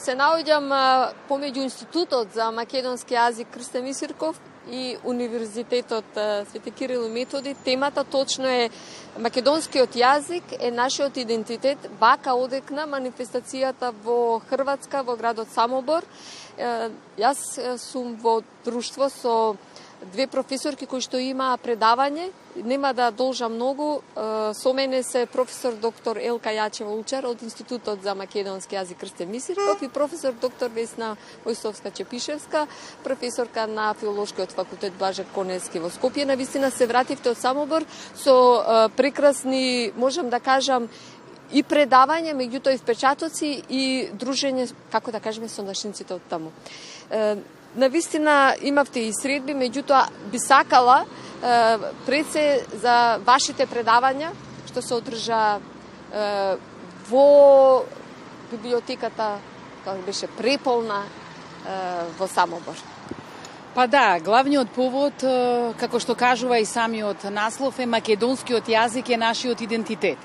се наоѓам помеѓу Институтот за македонски јазик Крстен Мисирков и Универзитетот Свети Кирил и Методи. Темата точно е македонскиот јазик е нашиот идентитет. Вака одекна манифестацијата во Хрватска, во градот Самобор. Јас сум во друштво со две професорки кои што имаа предавање. Нема да должам многу. Со мене се професор доктор Елка Јачева Улчар од Институтот за македонски јазик Крстен Мисирков и професор доктор Весна Војсовска-Чепишевска, професорка на Филолошкиот факултет Блаже Коневски во Скопје. Навистина се вративте од Самобор со прекрасни, можам да кажам, и предавање, меѓутоа и впечатоци и дружење, како да кажеме, со нашинците од таму. Навистина имавте и средби, меѓутоа би сакала пред се за вашите предавања што се одржа во библиотеката, која беше преполна во Самобор. Па да, главниот повод, како што кажува и самиот наслов, е македонскиот јазик е нашиот идентитет.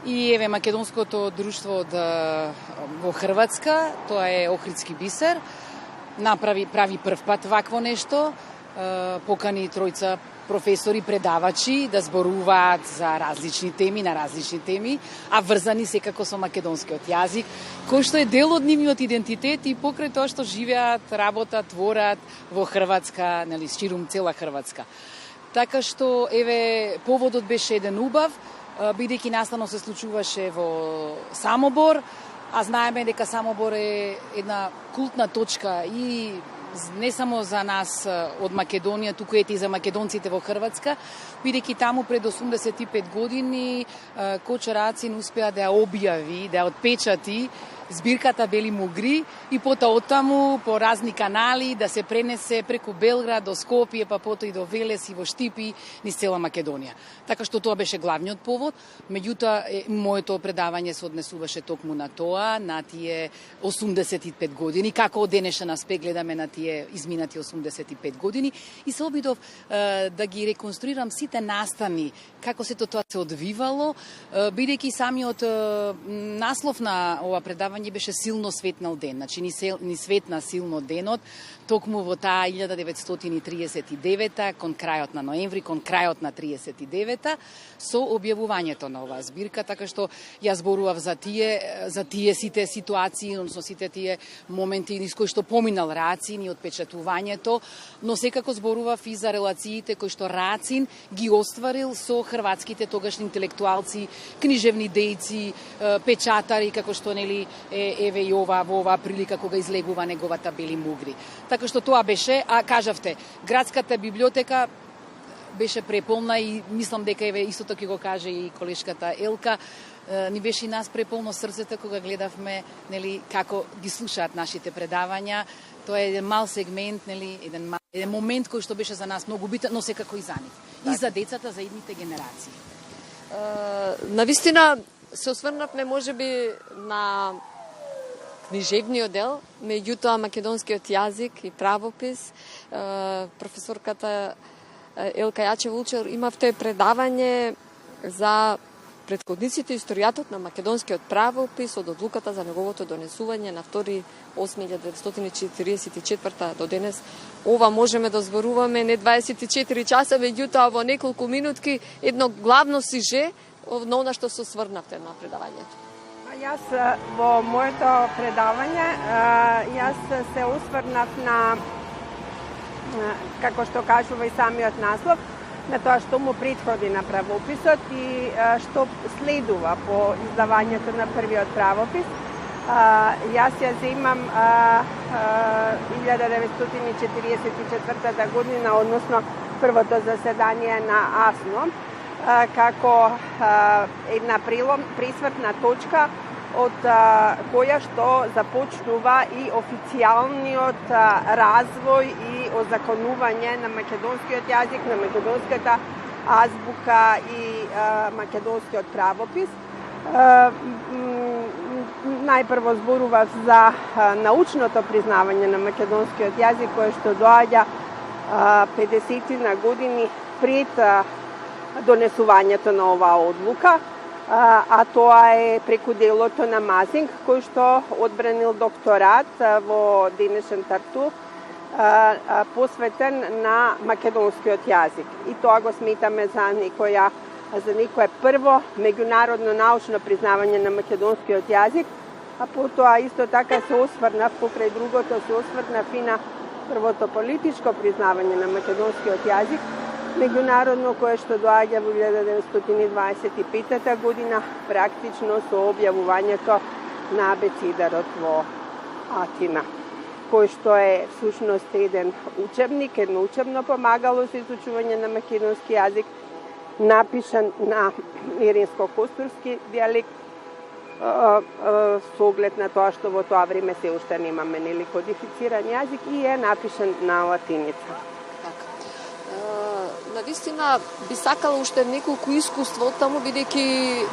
И еве македонското друштво во Хрватска, тоа е Охридски бисер, прави прв пат вакво нешто, покани тројца професори, предавачи да зборуваат за различни теми, на различни теми, а врзани секако со македонскиот јазик, кој што е дел од нивниот идентитет и покрај тоа што живеат, работат, творат во Хрватска, нели, ширум цела Хрватска. Така што, еве, поводот беше еден убав, бидејќи настано се случуваше во Самобор, а знаеме дека Самобор е една култна точка и не само за нас од Македонија, туку и за македонците во Хрватска, бидејќи таму пред 85 години Кочо Рацин успеа да ја објави, да ја отпечати збирката Бели мугри и потоа оттаму по разни канали да се пренесе преку Белград до Скопје, па потоа и до Велес и во Штипи низ цела Македонија. Така што тоа беше главниот повод, меѓутоа моето предавање се однесуваше токму на тоа, на тие 85 години, како од денешен аспект гледаме на тие изминати 85 години и се обидов да ги реконструирам сите настани, како сето тоа се одвивало, бидејќи самиот наслов на ова предавање беше силно светнал ден, значи ни светна силно денот, токму во таа 1939-та, кон крајот на ноември, кон крајот на 39-та, со објавувањето на оваа збирка, така што ја зборував за тие сите ситуации, односно сите тие моменти низ кои што поминал Рацин и отпечатувањето, но секако зборував и за релациите кои што Рацин ги остварил со хрватските тогашни интелектуалци, книжевни дејци, печатари, како што нели еве и во оваа прилика кога излегува неговата Бели мугри. Така што тоа беше, а кажавте, градската библиотека беше преполна и мислам дека еве истото ќе го каже и колешката Елка, ни беше и нас преполно срцето кога гледавме нели како ги слушаат нашите предавања. Тоа е еден мал сегмент, нели, еден момент кој што беше за нас многу битен, но секако и за нив. И за децата, за идните генерации. Навистина се осврнавме можеби на книжевниот дел, меѓутоа македонскиот јазик и правопис. Професорката Елка Јачева Улчар имавте предавање за претходниците историјатот на македонскиот правопис од одлуката за неговото донесување на 2.8.1944 до денес. Ова можеме да зборуваме не 24 часа, меѓутоа во неколку минутки едно главно сиже на она што се сврнавте на предавањето. Јас во моето предавање јас се усврнав на, како што кажува и самиот наслов, на тоа што му претходи на правописот и што следува по издавањето на првиот правопис. Јас ја земам 1944 година, односно првото заседание на АСНО, како една пресвртна точка од која што започнува и официјалниот развој и озаконување на македонскиот јазик, на македонската азбука и македонскиот правопис. Најпрво зборував за научното признавање на македонскиот јазик, кое што доаѓа 50 на години пред донесувањето на оваа одлука. a тоа е преку делото на Мазинг, кој што одбранил докторат во денешен Тарту, посветен на македонскиот јазик. И тоа го сметаме за некое прво меѓународно научно признавање на македонскиот јазик, а потоа исто така се осврнав покрај другото, се осврнав и на првото политичко признавање на македонскиот јазик, меѓународно, кое што доаѓа во 1925 година, практично со објавувањето на абецедарот во Атина, кој што е всушност еден учебник, едно учебно помагало за изучување на македонски јазик, напишан на еринско-костурски дијалект, со оглед на тоа што во тоа време се уште немаме кодифициран јазик и е напишан на латиница. Навистина би сакала уште неколку искуство таму, бидејќи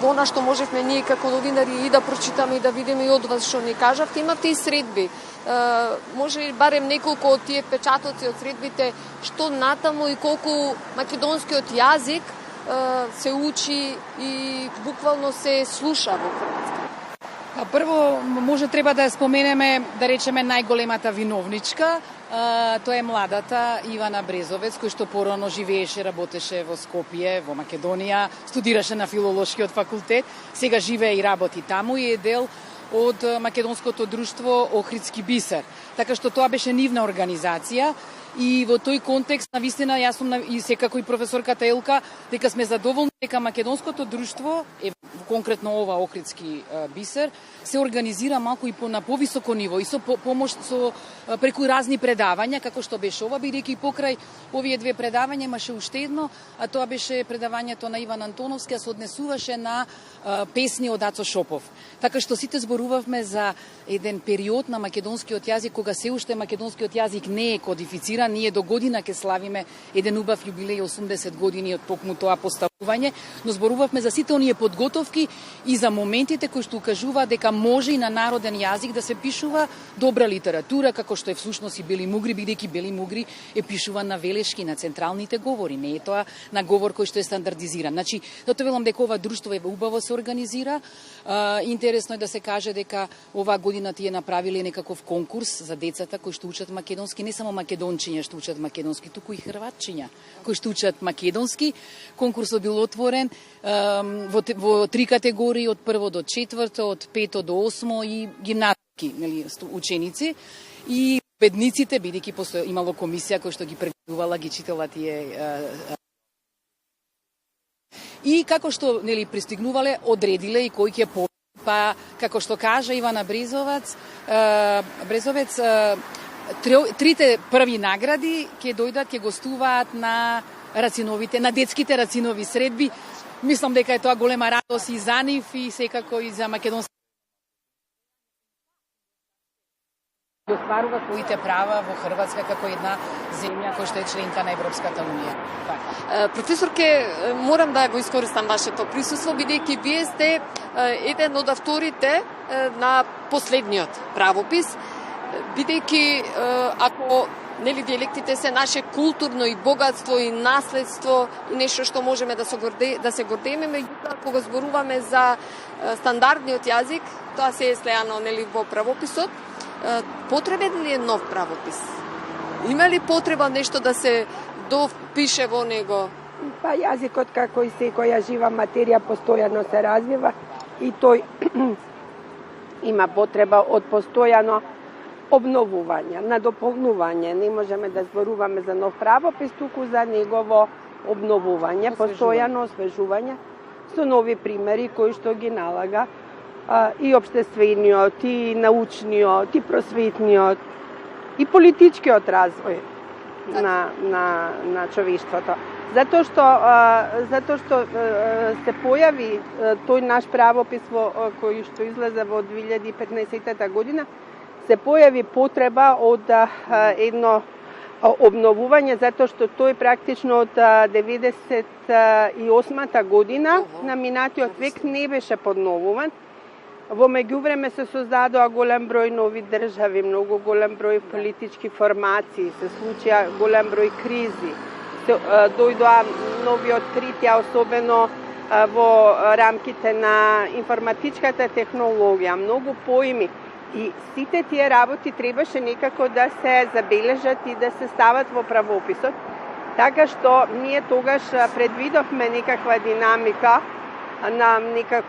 во она што можевме ние како новинари и да прочитаме и да видиме и од вас што ни кажавте, имате и средби. Може барем неколку од тие печатоци од средбите, што натаму и колку македонскиот јазик се учи и буквално се слуша во Хрватска. Прво, може треба да споменеме, да речеме, најголемата виновничка. Тоа е младата Ивана Брезовец, кој што порано живееше, работеше во Скопје, во Македонија, студираше на филолошкиот факултет, сега живее и работи таму и е дел од македонското друштво Охридски бисер. Така што тоа беше нивна организација и во тој контекст, навистина, јас сум и секако и професорката Елка, дека сме задоволни дека македонското друштво, конкретно ова Охридски бисер, се организира малку и на повисоко ниво и со помош преку разни предавања, како што беше ова, бидејќи покрај овие две предавања имаше уште едно, а тоа беше предавањето на Иван Антоновски, а се однесуваше на песни од Ацо Шопов. Така што сите зборувавме за еден период на македонскиот јазик, кога се уште македонскиот јазик не е кодифициран. Ние до година ќе славиме еден убав јубилеј 80 години од токму тоа поставување, но зборувавме за сите оние подготовки и за моментите кои што укажуваат дека може и на народен јазик да се пишува добра литература, како што е всушност и Бели Мугри, бидејќи Бели Мугри е пишуван на велешки, на централните говори, не е тоа на говор кој што е стандардизиран. Значи, затоа велам дека ова друштво е убаво се организира. Интересно е да се каже дека оваа година тие направиле некаков конкурс за децата кои што учат македонски, не само македончиња што учат македонски, туку и хрватчиња кои што учат македонски. Конкурсот бил отворен во три категории, од прво до четврто, од пето до осмо и гимназиски ученици. И победниците, бидејќи имало комисија која што ги прегледувала, ги читала тие и како што пристигнувале, одредиле и кој ќе победи. Па, како што кажа Ивана Брезовец, трите први награди ќе дојдат, ќе гостуваат на рациновите, на детските рацинови средби. Мислам дека е тоа голема радост и за нив и секако и за македонски. Остварува своите права во Хрватска како една земја која што е членка на Европската унија. Професорке, морам да го искористам вашето присуство, бидејќи вие сте еден од авторите на последниот правопис, бидејќи ако диалектите се наше културно и богатство и наследство и нешто што можеме да се гордееме, меѓутоа кога зборуваме за стандардниот јазик, тоа се е слеано во правописот. Потребен ли е нов правопис? Има ли потреба нешто да се допише во него? Па јазикот како и секоја жива материја постојано се развива и тој има потреба од постојано обновување, надополнување. Не можеме да зборуваме за нов правопис, туку за негово обновување, постојано освежување со нови примери кои што ги налага и општествениот, и научниот, и просветниот, и политичкиот развој на човештвото. Затоа што се појави тој наш правопис кој што излезе во 2015 година, се појави потреба од едно обновување, затоа што тој практично од 98 година на минатиот век не беше подновуван. Во меѓувреме се создадоа голем број нови држави, многу голем број политички формации, се случија голем број кризи, дојдоа нови откритија, особено во рамките на информатичката технологија, многу поими. И сите тие работи требаше некако да се забележат и да се стават во правописот. Така што ние тогаш предвидовме некаква динамика на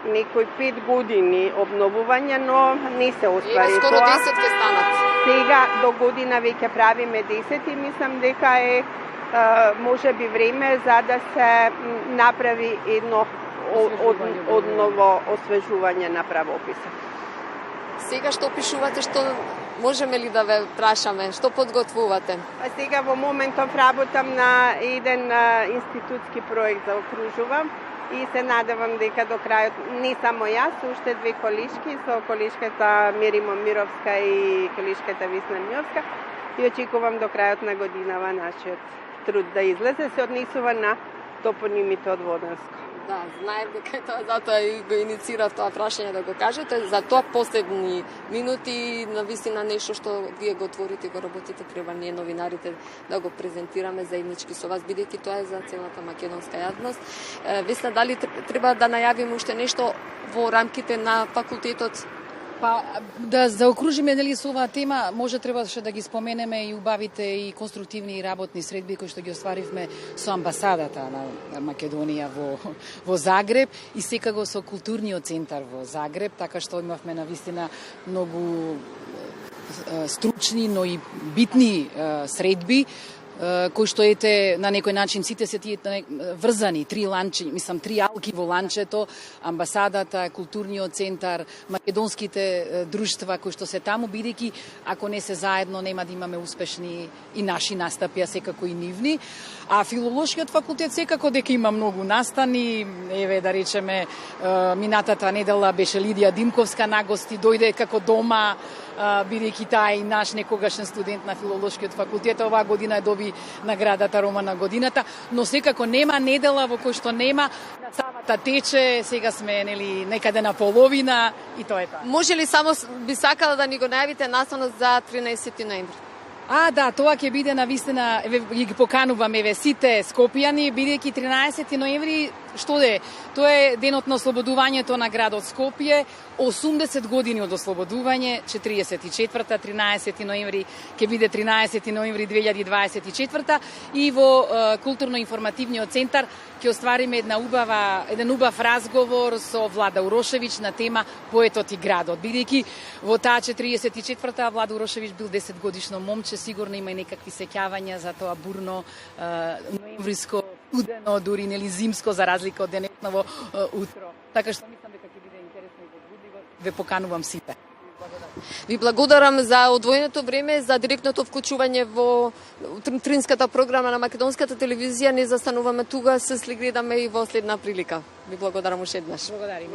некои 5 години обновување, но не се оствари скоро тоа. 10 ќе станат. Сега до година веќе правиме 10 и мислам дека е може би време за да се направи едно одново освежување на правописот. Сега што пишувате, што можеме ли да ве прашаме, што подготвувате? Сега во моментов работам на еден институтски проект за окружувам и се надевам дека до крајот, не само јас, уште 2 колишки, со колишката Миримо Мировска и колишката Висна Миовска, и очекувам до крајот на годинава нашиот труд да излезе, се однесува на топонимите од Воденско. Да, знаев дека тоа, затоа и го инициирав тоа прашање да го кажете. За тоа последни минути, навистина нешто што вие го отворите и го работите, треба ние новинарите да го презентираме заеднички со вас, бидејќи тоа е за целата македонска јавност. Весна, дали треба да најавиме уште нешто во рамките на факултетот? Па, да заокружиме нели со оваа тема, може требаше да ги споменеме и убавите и конструктивни и работни средби кои што ги остваривме со амбасадата на Македонија во Загреб и секако со културниот центар во Загреб, така што имавме навистина многу стручни, но и битни средби кои што ете на некој начин сите се тие врзани, 3 ланчи, мислам 3 алки во ланчето, амбасадата, културниот центар, македонските друштва кои што се таму, бидејќи ако не се заедно нема да имаме успешни и наши настапи, а секако и нивни. А филолошкиот факултет секако дека има многу настани, еве да речеме минатата недела беше Лидија Димковска на гости, дојде како дома, бидејќи таа и наш некогашен студент на филолошкиот факултет, оваа година доби наградата Рома на годината, но секако нема недела во кој што нема, Савата тече, сега сме нели некаде на половина и тоа е тоа. Може ли само би сакала да ни го најавите настанот за 13 ноември? Да, тоа ќе биде навистина, ги покануваме сите скопјани, бидејќи 13 ноември, што е? Тоа е денот на ослободувањето на градот Скопје, 80 години од ослободување, 44-та, 13 ноември ќе биде 13 ноември 2024 и во културно-информативниот центар ќе оствариме еден убав разговор со Влада Урошевиќ на тема Поетот и градот, бидејќи во таа 44-та Влада Урошевиќ бил 10 годишно момче, сигурно има и некакви сеќавања за тоа бурно ноемвриско студено, дури нели зимско за разлика од денешново утро. Така што мислам дека ќе биде интересно и возбудливо. Ве поканувам сите. Ви благодарам за одвоеното време, за директното вклучување во утринската програма на македонската телевизија. Не застануваме тука, се гледаме и во следна прилика. Ви благодарам уште еднаш. Благодарим.